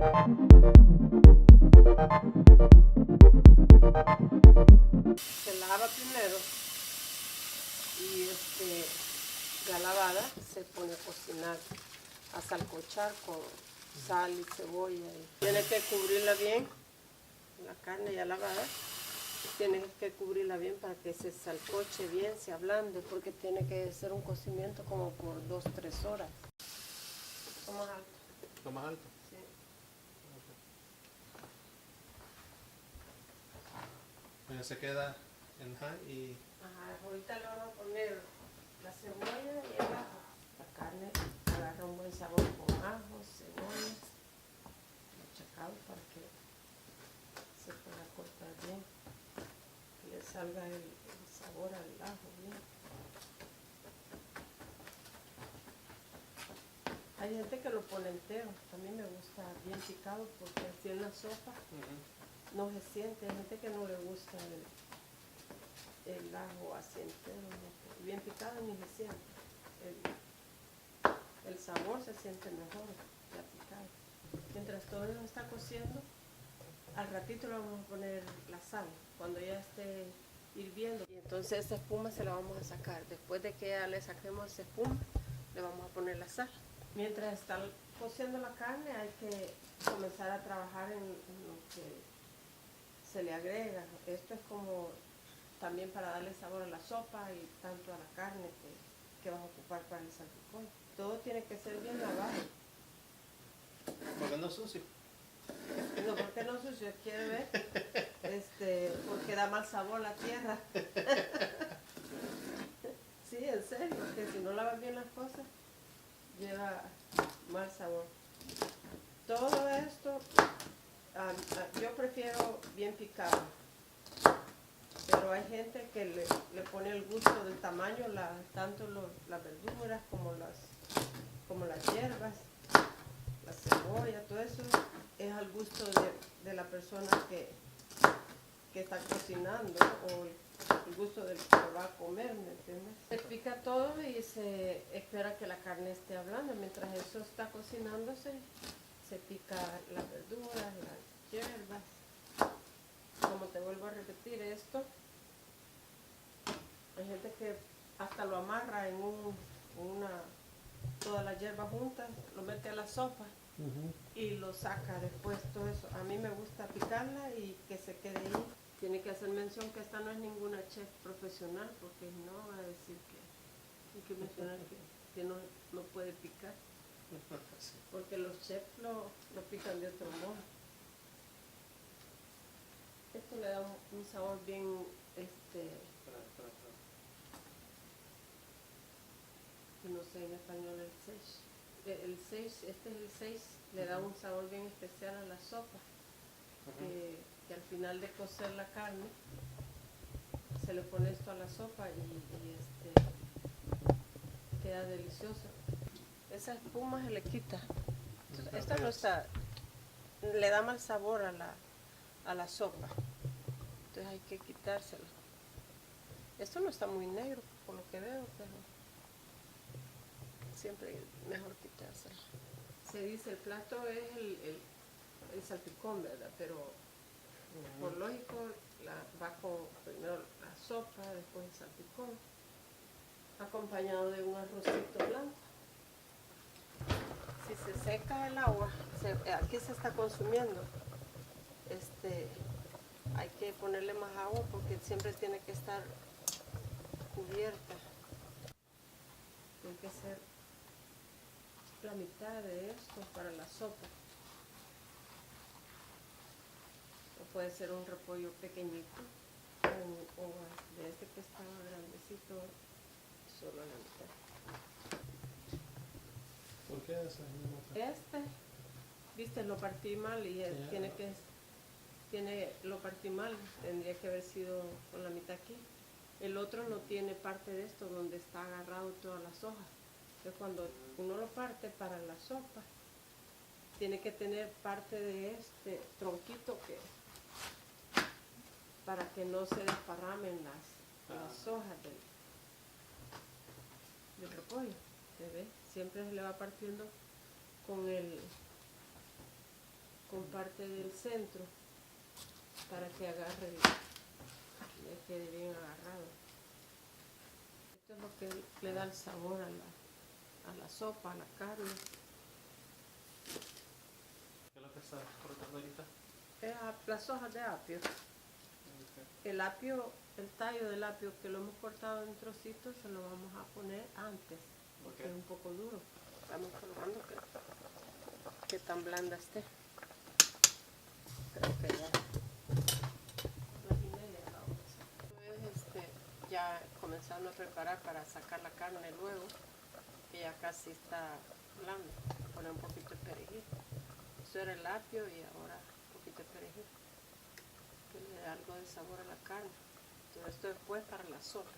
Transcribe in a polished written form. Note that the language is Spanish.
Se lava primero y la lavada se pone a cocinar, a salcochar con sal y cebolla. Y tiene que cubrirla bien, la carne ya lavada, tiene que cubrirla bien para que se salcoche bien, se ablande, porque tiene que ser un cocimiento como por 2-3 horas. ¿Lo más alto? ¿Lo más alto? Sí. Bueno, se queda en high y... Ajá, ahorita le vamos a poner la cebolla y el ajo. La carne agarra un buen sabor con ajo, cebolla, machacado para que se pueda cortar bien, que le salga el sabor al ajo bien. Hay gente que lo pone entero, a mí me gusta bien picado porque así en la sopa no se siente. Hay gente que no le gusta el ajo así entero, ¿no? Bien picado ni se siente. El sabor se siente mejor ya picado. Mientras todo eso está cociendo, al ratito le vamos a poner la sal, cuando ya esté hirviendo. Y entonces esa espuma se la vamos a sacar. Después de que ya le saquemos esa espuma, le vamos a poner la sal. Mientras está cociendo la carne hay que comenzar a trabajar en lo que se le agrega. Esto es como también para darle sabor a la sopa y tanto a la carne que vas a ocupar para el salpicón. Todo tiene que ser bien lavado. Porque no es sucio. No, porque no sucio, quiere ver, porque da mal sabor la tierra. Sí, en serio, que si no lavas bien las cosas, lleva mal sabor. Todo esto, yo prefiero bien picado, pero hay gente que le pone el gusto del tamaño, tanto las verduras como las hierbas, la cebolla, todo eso es al gusto de la persona que está cocinando o el gusto del que va a comer, ¿me entiendes? Se pica todo y se espera que la carne esté hablando. Mientras eso está cocinándose, se pica las verduras, las hierbas. Como te vuelvo a repetir esto, hay gente que hasta lo amarra en todas las hierbas juntas, lo mete a la sopa y lo saca después todo eso. A mí me gusta picarla y que se quede ahí. Tiene que hacer mención que esta no es ninguna chef profesional, porque no va a decir que hay que mencionar que no puede picar, porque los chefs lo pican de otro modo. Esto le da un sabor bien, no sé en español el sage, este es el sage, le da un sabor bien especial a la sopa, que al final de cocer la carne, se le pone esto a la sopa y queda delicioso. Esa espuma se le quita. Esta no está, le da mal sabor a la sopa, entonces hay que quitársela. Esto no está muy negro por lo que veo, pero siempre es mejor quitársela. Se dice el plato es el salpicón, ¿verdad? Pero por lógico va con primero la sopa, después el salpicón, acompañado de un arrocito blanco. Si se seca el agua, aquí se está consumiendo, hay que ponerle más agua porque siempre tiene que estar cubierta. Tiene que ser la mitad de esto para la sopa. O puede ser un repollo pequeñito o de este que está grandecito, solo la mitad. ¿Por qué esa? Viste, lo partí mal y lo partí mal, tendría que haber sido con la mitad aquí. El otro no tiene parte de esto donde está agarrado todas las hojas. Entonces cuando uno lo parte para la sopa, tiene que tener parte de este tronquito para que no se desparramen las hojas del repollo. ¿Se ve? Siempre se le va partiendo con el con parte del centro para que agarre, le quede bien agarrado. Esto es lo que le da el sabor a la sopa, a la carne. ¿Qué es lo que está cortando ahorita? Las hojas de apio. El apio, el tallo del apio que lo hemos cortado en trocitos, se lo vamos a poner antes, porque es un poco duro. Estamos probando que tan blanda esté. Creo que ya. Las y media la vamos a hacer. Entonces, ya comenzando a preparar para sacar la carne luego, que ya casi está blanda. Poner un poquito de perejil. Eso era el apio y ahora un poquito de perejil, que le da algo de sabor a la carne. Todo esto después para la sopa.